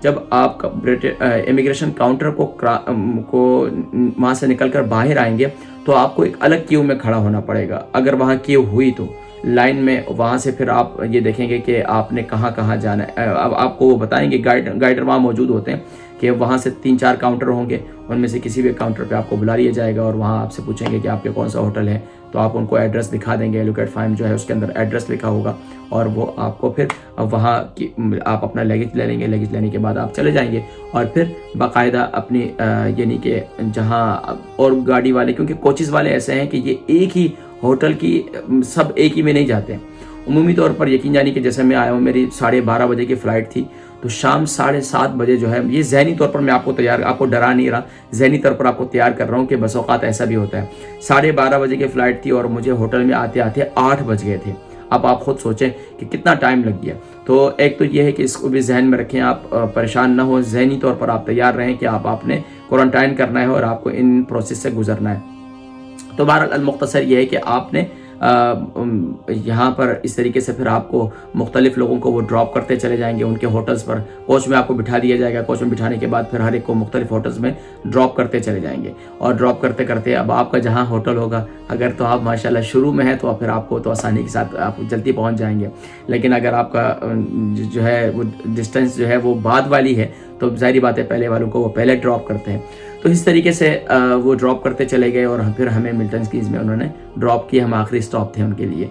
जब आप immigration counter को वहाँ से निकल कर बाहर आएंगे तो आपको एक अलग क्यू में खड़ा होना पड़ेगा। अगर वहाँ क्यू हुई तो लाइन में वहाँ से फिर आप ये देखेंगे कि आपने कहाँ कहाँ जाना है। अब आपको वो बताएंगे, गाइडर वहाँ मौजूद होते हैं कि वहाँ से 3-4 काउंटर होंगे, उनमें से किसी भी काउंटर पे आपको बुला लिया जाएगा और वहाँ आपसे पूछेंगे कि आपके कौन सा होटल है, तो आप उनको एड्रेस दिखा देंगे। एलोकेट फाइम जो है उसके अंदर एड्रेस लिखा होगा और वो आपको फिर वहाँ की आप अपना लगेज ले लेंगे। लगेज लेने के बाद आप चले जाएंगे और फिर बाकायदा अपनी यानी कि जहाँ और गाड़ी वाले, क्योंकि कोचेज़ वाले ऐसे हैं कि ये एक ही होटल की सब एक ही में नहीं जाते हैं। उमूमी तौर पर यकीन जानी कि जैसे मैं आया हूँ, मेरी 12:30 बजे की फ़्लाइट थी, तो शाम 7:30 बजे जो है, ये ज़हनी तौर पर मैं आपको डरा नहीं रहा, ज़हनी तौर पर आपको तैयार कर रहा हूँ कि बस औक़ात ऐसा भी होता है। 12:30 बजे की फ़्लाइट थी और मुझे होटल में आते आते 8 बज गए थे। अब आप खुद सोचें कि कितना टाइम लग गया। तो एक तो ये है कि इसको भी जहन में रखें, आप परेशान ना हो, ज़हनी तौर पर आप तैयार रहें कि आपने क्वारंटाइन करना है और आपको इन प्रोसेस से गुजरना है। तो बहरहाल मुख्तसर ये है कि आपने यहाँ पर इस तरीके से फिर आपको मुख्तलिफ लोगों को वो ड्रॉप करते चले जाएंगे उनके होटल्स पर। कोच में आपको बिठा दिया जाएगा, कोच में बिठाने के बाद फिर हर एक को मुख्तलिफ होटल्स में ड्रॉप करते चले जाएंगे और ड्रॉप करते करते अब आपका जहाँ होटल होगा, अगर तो आप माशाल्लाह शुरू में है तो फिर आपको तो आसानी के साथ आप जल्दी पहुँच जाएंगे। लेकिन अगर आपका जो है वो डिस्टेंस जो है वो बाद वाली है तो ज़ाहिर बात है पहले वालों को वो पहले ड्रॉप करते हैं। तो इस तरीके से वो ड्रॉप करते चले गए और फिर हमें मिल्टन कीज में उन्होंने ड्रॉप किया। हम आखिरी स्टॉप थे उनके लिए।